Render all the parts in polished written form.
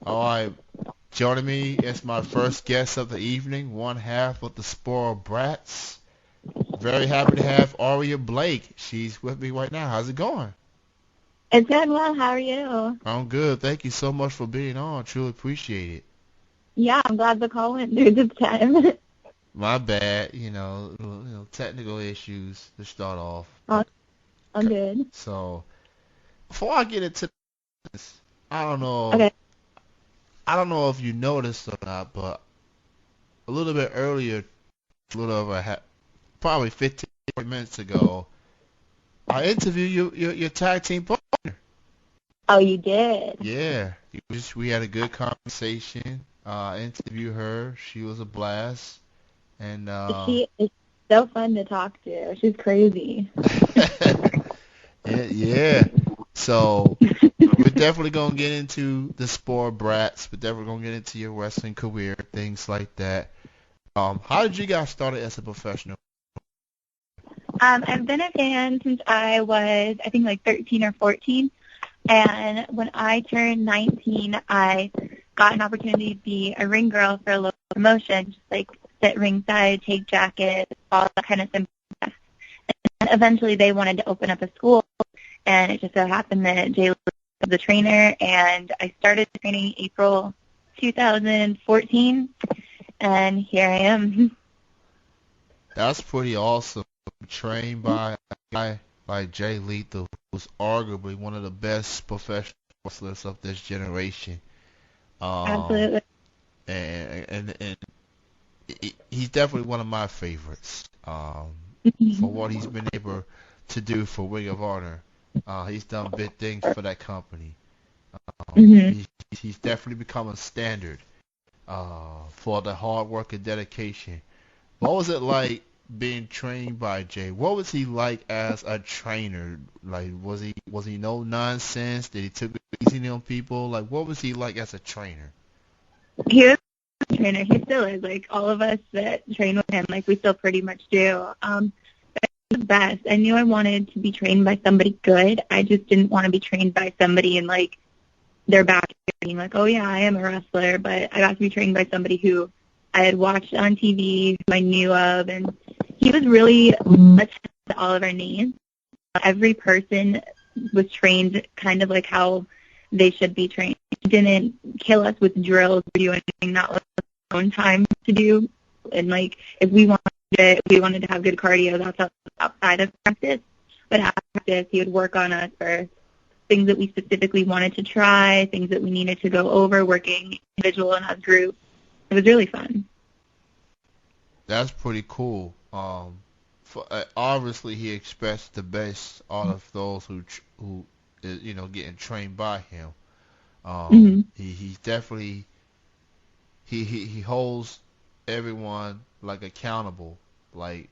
All right, joining me is my first guest of the evening, one half of the Spoiled Brats. Very happy to have Aria Blake. She's with me right now. How's it going? It's going well. How are you? I'm good. Thank you so much for being on. Truly appreciate it. Yeah, I'm glad the call went through this time. My bad, technical issues to start off. all, all good. So before I get into this, I don't know, Okay. I don't know if you noticed or not, but a little bit earlier, a little over probably 15 minutes ago, I interviewed your tag team partner. Oh, you did. Yeah, we had a good conversation. Interviewed her. She was a blast. And She is so fun to talk to. She's crazy. yeah, yeah. So we're definitely gonna get into the sport brats. We're definitely gonna get into your wrestling career, things like that. How did you guys start as a professional? I've been a fan since I was, I think, like 13 or 14. And when I turned 19, I got an opportunity to be a ring girl for a local promotion, just like sit ringside, take jackets, all that kind of simple stuff. And eventually they wanted to open up a school, and it just so happened that Jay was the trainer, and I started training April 2014, and here I am. That's pretty awesome. Trained by a guy like Jay Lethal, who's arguably one of the best professional wrestlers of this generation. Um, Absolutely. and he's definitely one of my favorites. For what he's been able to do for Ring of Honor, he's done big things for that company. hmm He's definitely become a standard for the hard work and dedication. What was it like being trained by Jay? What was he like as a trainer? Like, was he no nonsense? Did he took it easy on people? Like, what was he like as a trainer? He was a trainer. He still is. Like, all of us that train with him, like, we still pretty much do. The best. I knew I wanted to be trained by somebody good. I just didn't want to be trained by somebody in, like, their back being like, oh, yeah, I am a wrestler. But I got to be trained by somebody who I had watched on TV, who I knew of. And he was really attached to all of our needs. Every person was trained kind of like how they should be trained. He didn't kill us with drills or do anything not with our own time to do. And like if we wanted to have good cardio, that's outside of practice. But after practice, he would work on us for things that we specifically wanted to try, things that we needed to go over, working individual and as group. It was really fun. That's pretty cool. Obviously he expects the best out of those who is, getting trained by him. hmm He's definitely he holds everyone like accountable. Like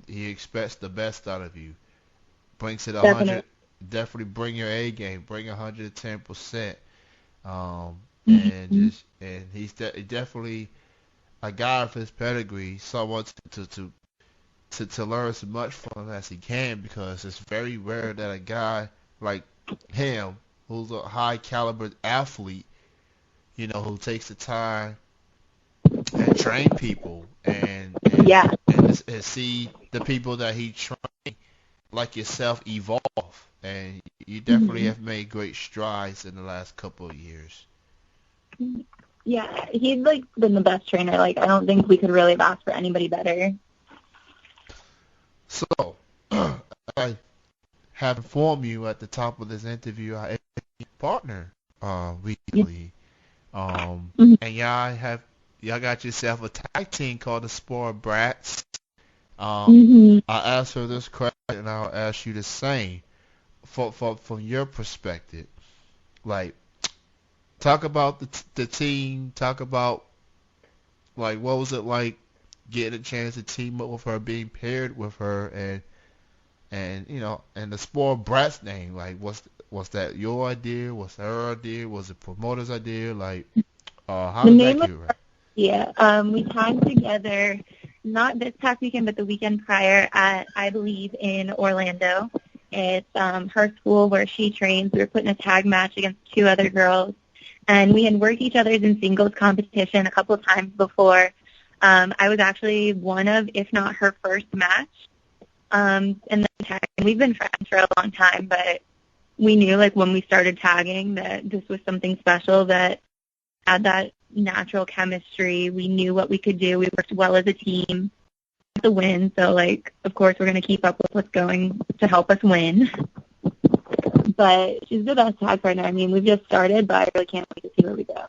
he expects the best out of you. Brings it a Definitely. hundred. Definitely bring your A game. Bring 110%. And hmm he's definitely a guy of his pedigree. Someone to learn as much from as he can because it's very rare that a guy like him, who's a high caliber athlete, who takes the time and train people Yeah. and see the people that he trained like yourself evolve. And you definitely hmm have made great strides in the last couple of years. Yeah, he's like been the best trainer. Like I don't think we could really have asked for anybody better. So, I have informed you at the top of this interview, I partner Yeah. recently. hmm And y'all got yourself a tag team called the Sport Brats. Um, hmm I asked her this question, and I'll ask you the same. From your perspective, like talk about the team. Talk about like what was it like getting a chance to team up with her, being paired with her, and the Sport Brats name. Like was that your idea? Was her idea? Was it promoter's idea? Like how The did that name of get right? yeah, we tagged together not this past weekend, but the weekend prior at I believe in Orlando. It's her school where she trains. We were putting a tag match against two other girls, And we had worked each other's in singles competition a couple of times before. I was actually one of, if not her first match. And we've been friends for a long time, but we knew, like, when we started tagging that this was something special, that had that natural chemistry. We knew what we could do. We worked well as a team to win. So, like, of course, we're going to keep up with what's going to help us win. But she's the best tag partner. I mean, we've just started, but I really can't wait to see where we go.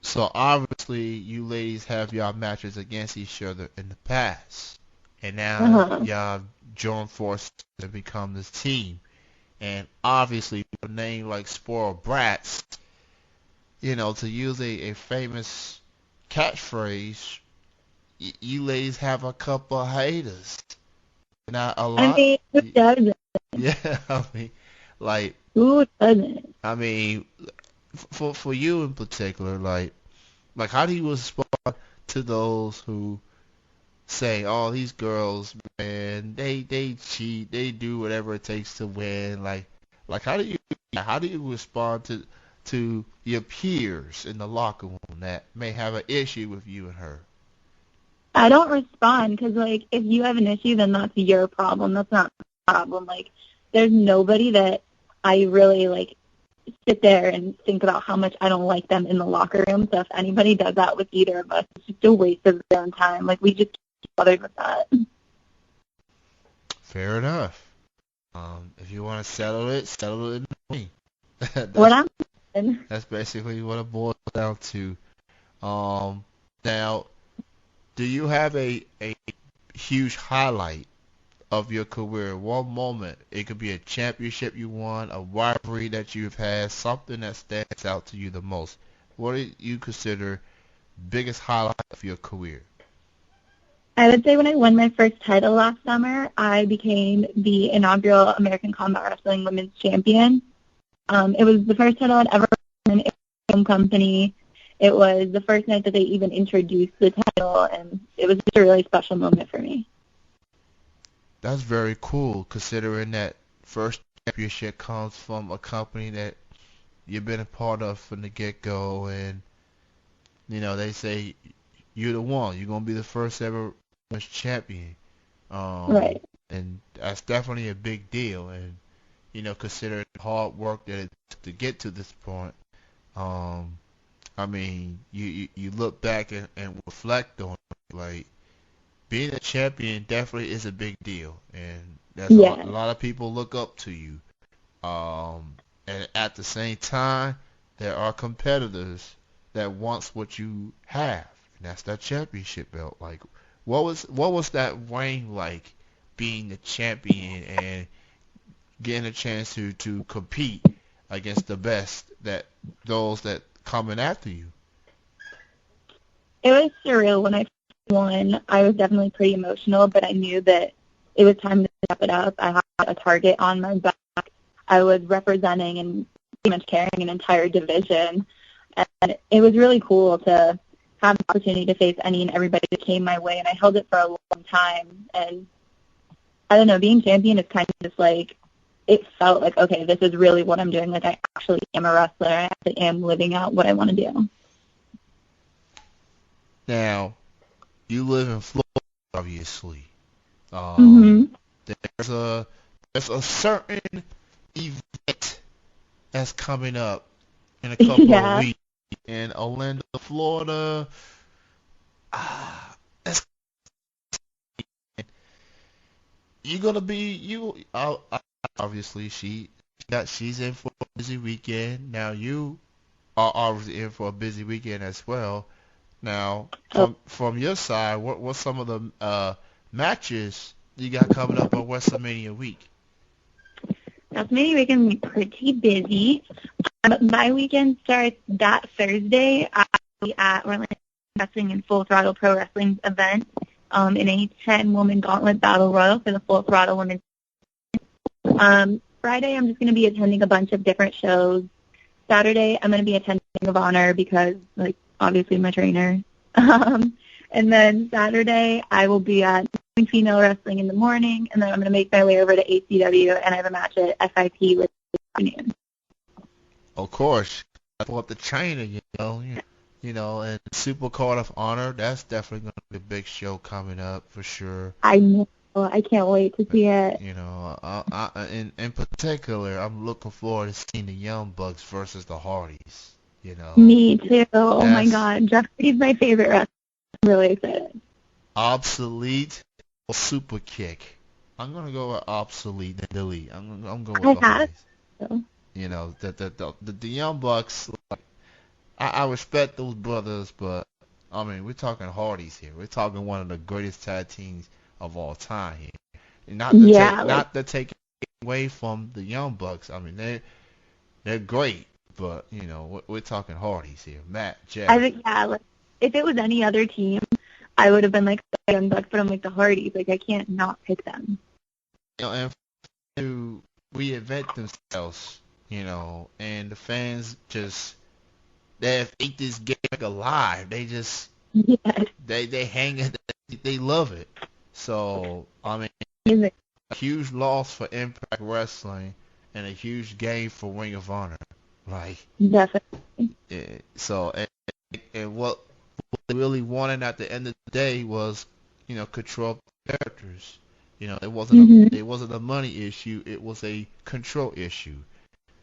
So obviously, you ladies have y'all matches against each other in the past, and now y'all join forces and become this team. And obviously, with a name like Spoiled Brats, you know, to use a famous catchphrase, you ladies have a couple of haters. Not a lot. I mean, who doesn't? Yeah, I mean, like, Who doesn't? I mean, for you in particular, like how do you respond to those who say, "Oh, these girls, man, they cheat, they do whatever it takes to win." Like how do you respond to your peers in the locker room that may have an issue with you and her? I don't respond because, like, if you have an issue, then that's your problem. That's not my problem. Like, there's nobody that I really, like, sit there and think about how much I don't like them in the locker room. So if anybody does that with either of us, it's just a waste of their own time. Like, we just can't be bothered with that. Fair enough. If you want to settle it in me. What that's I'm saying. that's basically what it boils down to. Now, do you have a huge highlight of your career? One moment, it could be a championship you won, a rivalry that you've had, something that stands out to you the most. What do you consider biggest highlight of your career? I would say when I won my first title last summer, I became the inaugural American Combat Wrestling Women's Champion. It was the first title I'd ever won in a film company. It was the first night that they even introduced the title, and it was just a really special moment for me. That's very cool, considering that first championship comes from a company that you've been a part of from the get-go, and you know they say you're the one. You're gonna be the first ever women's champion, Right. and that's definitely a big deal. And you know, considering the hard work that it took to get to this point, um, I mean, you look back and reflect on it, like being a champion definitely is a big deal, and there's a Yeah. lot of people look up to you. And at the same time, there are competitors that wants what you have, and that's that championship belt. Like, what was that reign like, being the champion and getting a chance to compete against the best, that those that coming after you? It was surreal when I won. I was definitely pretty emotional, but I knew that it was time to step it up. I had a target on my back. I was representing and pretty much carrying an entire division, and it was really cool to have the opportunity to face any and everybody that came my way, and I held it for a long time. And I don't know, being champion is kind of just like, it felt like, okay, this is really what I'm doing. Like, I actually am a wrestler. I actually am living out what I want to do. Now, you live in Florida, obviously. hmm There's a certain event that's coming up in a couple of Yeah. weeks in Orlando, Florida. That's, you gonna be you. Obviously, she's in for a busy weekend. Now you are obviously in for a busy weekend as well. Now, So from your side, what's some of the matches you got coming up on WrestleMania week? that's maybe we can be pretty busy. My weekend starts that Thursday. I'll be at Orlando Wrestling and Full Throttle Pro Wrestling's event in a 10-woman gauntlet battle royal for the Full Throttle Women's. Friday, I'm just going to be attending a bunch of different shows. Saturday, I'm going to be attending Ring of Honor because, like, obviously my trainer. And then Saturday, I will be at female wrestling in the morning, and then I'm going to make my way over to ACW, and I have a match at FIP later this afternoon. of course, I bought the trainer, and Super Card of Honor. That's definitely gonna be a big show coming up for sure. I know. I can't wait to see it. In particular, I'm looking forward to seeing the Young Bucks versus the Hardys. Me too. Oh my That's God. Jeff Hardy's my favorite wrestler. I'm really excited. obsolete or super kick. I'm gonna go with obsolete and delete. I'm going with I the have Hardys. to. The Young Bucks. Like, I respect those brothers, but I mean we're talking Hardys here. We're talking one of the greatest tag teams of all time here. And Yeah, like, not to take away from the Young Bucks. I mean they're great, but we're talking Hardys here. Matt, I Jeff. think, yeah, like, if it was any other team, I would have been like the Young Bucks, but I'm like the Hardys. Like, I can't not pick them. And to reinvent themselves, and the fans just they have ate this gimmick alive. They just Yes. they hang it, they love it. So I mean, Amazing. a huge loss for Impact Wrestling and a huge gain for Ring of Honor. Like, Definitely. and what they really wanted at the end of the day was, control of the characters. Mm-hmm. It wasn't a money issue. It was a control issue.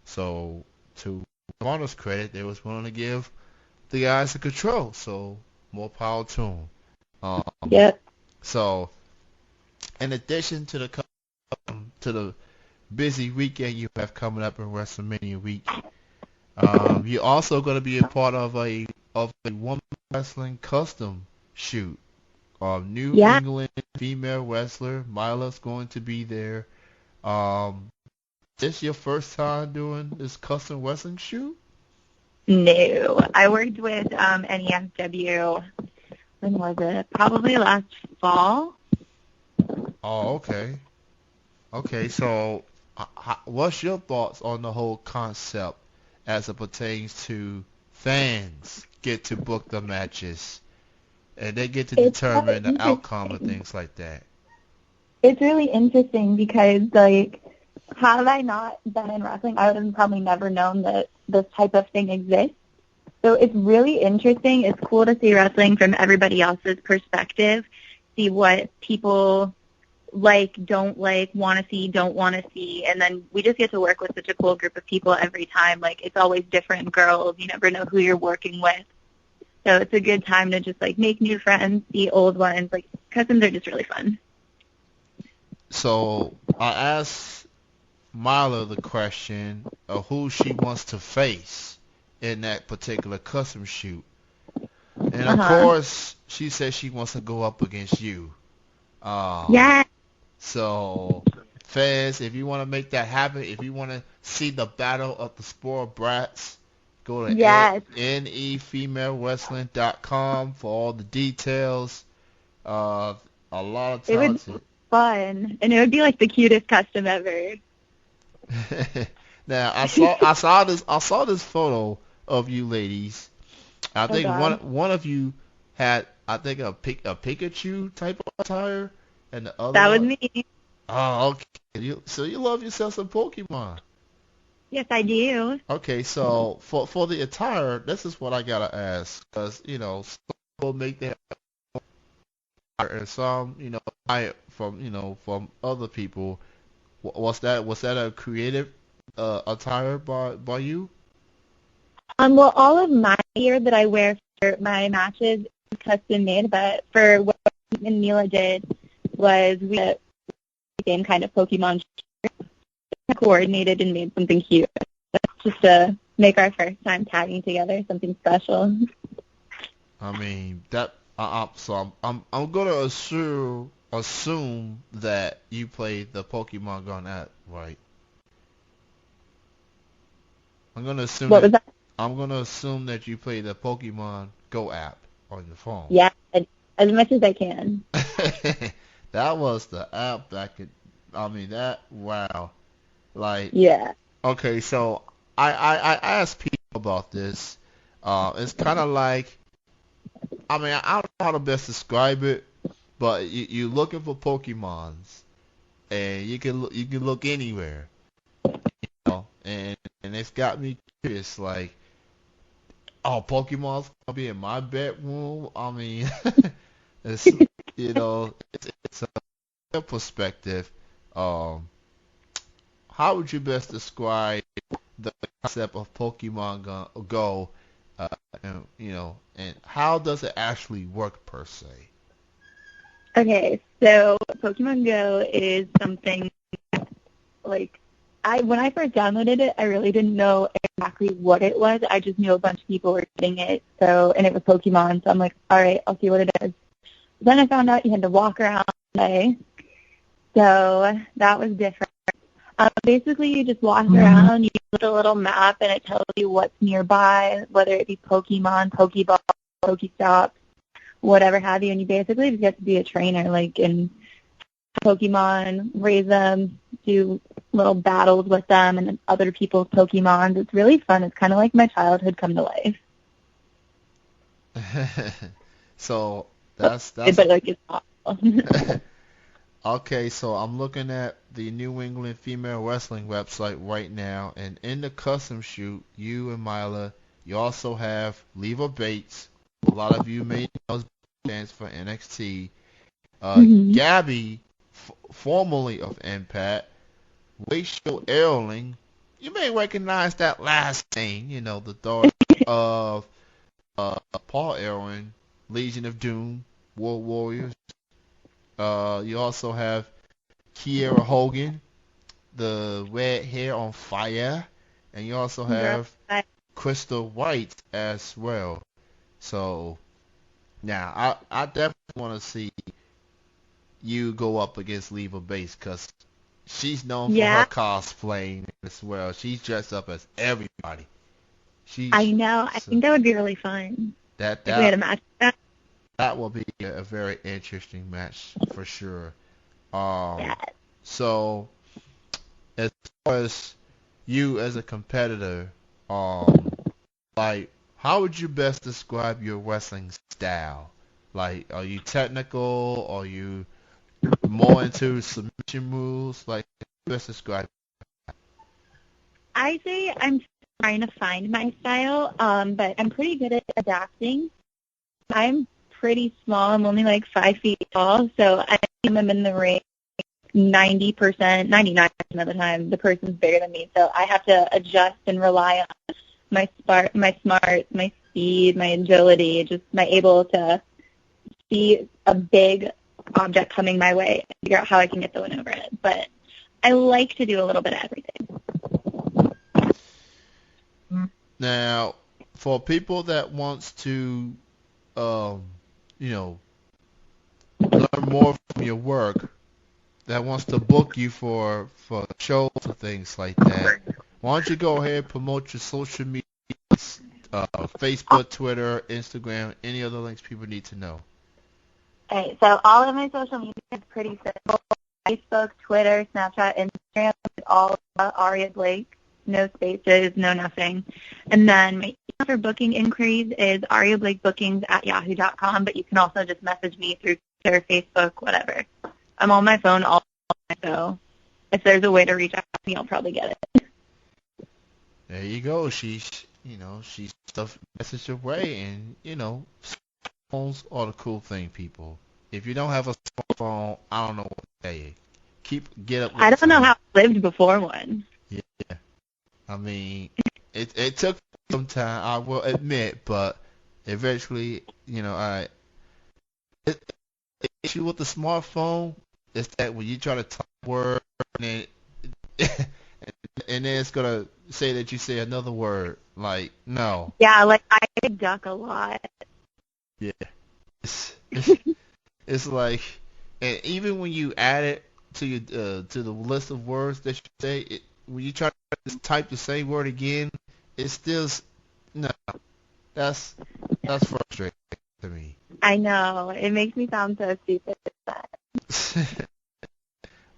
So to Honor's credit, they was willing to give the guys the control. So more power to them. Yep. So in addition to the busy weekend you have coming up in WrestleMania week, you're also going to be a part of a woman wrestling custom shoot. New Yeah. England female wrestler Mila's going to be there. This your first time doing this custom wrestling shoot? No. I worked with NESW, when was it? Probably last fall. Oh, okay. Okay, so what's your thoughts on the whole concept as it pertains to fans get to book the matches and they get to It's kind determine of the outcome of interesting. things like that? It's really interesting because, like, had I not been in wrestling, I would have probably never known that this type of thing exists. So it's really interesting. It's cool to see wrestling from everybody else's perspective, see what people like, don't like, want to see, don't want to see, and then we just get to work with such a cool group of people every time. Like, it's always different girls. You never know who you're working with. So it's a good time to just, like, make new friends, see old ones. Like, customs are just really fun. So I asked Mila the question of who she wants to face in that particular custom shoot. And of Uh-huh. course, she says she wants to go up against you. Um, Yeah. so, fans, if you want to make that happen, if you want to see the battle of the spoiled brats, go to Yes. nefemalewrestling.com for all the details. A lot of It would be talented. fun. And it would be, like, the cutest custom ever. Now, I saw this photo of you ladies. I Oh, think God. one of you had, I think, a Pikachu type of attire, and the other That was one. me. Oh, okay. So you love yourself some Pokemon. Yes, I do. Okay, so for the attire, this is what I gotta ask, because some people make their attire, and some buy it from from other people. Was that a creative attire by you? Well, all of my gear that I wear for my matches is custom made, but for what me and Mila did was we did the same kind of Pokemon coordinated and made something cute just to make our first time tagging together something special. I mean that. So I'm gonna assume that you played the Pokemon Gun app, right? I'm gonna assume What that was that? I'm gonna assume that you play the Pokemon Go app on your phone. Yeah, as much as I can. That was the app that could. I mean that. Wow. Like, Yeah. okay, so I asked people about this. It's kind of like. I mean, I don't know how to best describe it, but you're looking for Pokemons, and you can look anywhere, and and it's got me curious. Like, oh, Pokemon's gonna be in my bedroom. I mean, it's it's a perspective. Um, how would you best describe the concept of Go, uh, and how does it actually work per se? Okay, so Pokemon Go is something like when I first downloaded it, I really didn't know exactly what it was. I just knew a bunch of people were getting it, and it was Pokemon. So I'm like, all right, I'll see what it is. Then I found out you had to walk around all day, so that was different. Basically, you just walk around, you look at a little map, and it tells you what's nearby, whether it be Pokemon, Pokeball, Pokestop, whatever have you, and you basically just get to be a trainer, like in Pokemon, raise them, do little battles with them and other people's Pokemons. It's really fun. It's kind of like my childhood come to life. So that's but like it's awesome. okay. So I'm looking at the New England Female Wrestling website right now, and in the custom shoot, you and Mila, you also have Leva Bates. A lot of you may know stands for NXT. Gabby, formerly of Impact, Rachel Erling. You may recognize that last name. You know, the daughter of Paul Erwin, Legion of Doom, World Warriors. You also have Kiera Hogan, the red hair on fire, and you also have Crystal White as well. So now I definitely want to see you go up against Leva Bates because she's known for her cosplaying as well. She's dressed up as everybody. I know. I think that would be really fun. If we had a match. That will be a very interesting match for sure. So as far as you as a competitor, like how would you best describe your wrestling style? Like, are you technical? Are you more into submission moves? Like, best describe. I say I'm trying to find my style, but I'm pretty good at adapting. I'm pretty small. I'm only like 5 feet tall, so I think I'm in the ring 90%, 99% of the time. The person's bigger than me, so I have to adjust and rely on my smarts, my speed, my agility, just my able to see a big object coming my way and figure out how I can get the win over it. But I like to do a little bit of everything. Now, for people that wants to, learn more from your work, that wants to book you for shows or things like that, why don't you go ahead and promote your social media, Facebook, Twitter, Instagram, any other links people need to know? Okay, so all of my social media is pretty simple. Facebook, Twitter, Snapchat, Instagram, all Aria Blake. No spaces, no nothing. And then my email for booking inquiries is ariablakebookings@yahoo.com, but you can also just message me through Twitter, Facebook, whatever. I'm on my phone all the time, so if there's a way to reach out to me, I'll probably get it. There you go. She's stuff message away, and phones are the cool thing, people. If you don't have a smartphone, I don't know what to tell you. Get up with I don't know how I lived before one. Yeah. I mean, it took some time, I will admit, but eventually, the issue with the smartphone is that when you try to type a word and then it's gonna say that you say another word, like no. Yeah, like I duck a lot. Yeah, it's like, and even when you add it to your to the list of words that you say, when you try to type the same word again, it's still no. That's frustrating to me. I know. It makes me sound so stupid.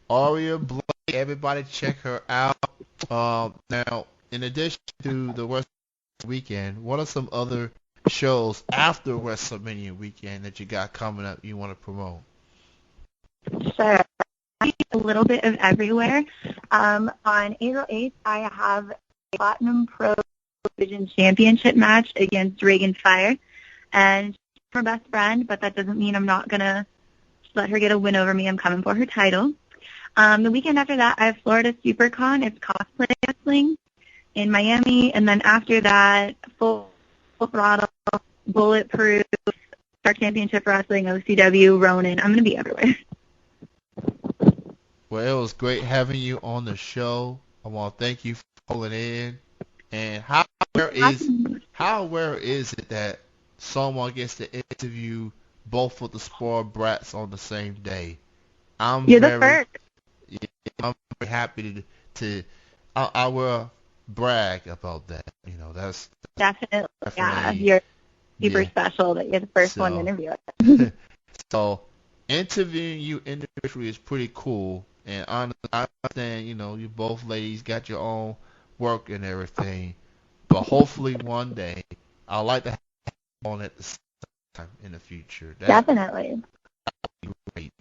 Aria Blake, everybody check her out. Now, in addition to the WrestleMania weekend, what are some other shows after WrestleMania weekend that you got coming up you want to promote? Sure. A little bit of everywhere. On April 8th, I have Platinum Pro Division Championship match against Reagan Fire. And she's her best friend, but that doesn't mean I'm not going to let her get a win over me. I'm coming for her title. The weekend after that, I have Florida SuperCon. It's cosplay wrestling in Miami. And then after that, full throttle, bulletproof, Star Championship Wrestling, OCW, Ronin. I'm going to be everywhere. Well, it was great having you on the show. I want to thank you for calling in. And how rare is it that someone gets to interview both of the spoiled brats on the same day? You're the first. Yeah, I'm very happy I will brag about that. That's Definitely. Yeah, definitely, you're super special that you're the first one to interview it. So interviewing you individually is pretty cool. And honestly, I understand, you both ladies got your own work and everything. But hopefully one day, I'd like to have you on at the same time in the future. Definitely. That'd be great.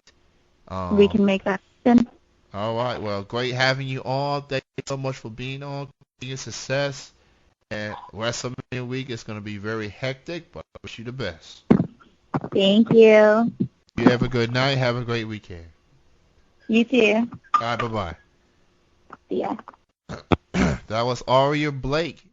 We can make that happen. All right. Well, great having you on. Thank you so much for being on. Your success. And WrestleMania week is going to be very hectic, but I wish you the best. Thank you. You have a good night. Have a great weekend. You too. All right. Bye-bye. See ya. That was Aria Blake.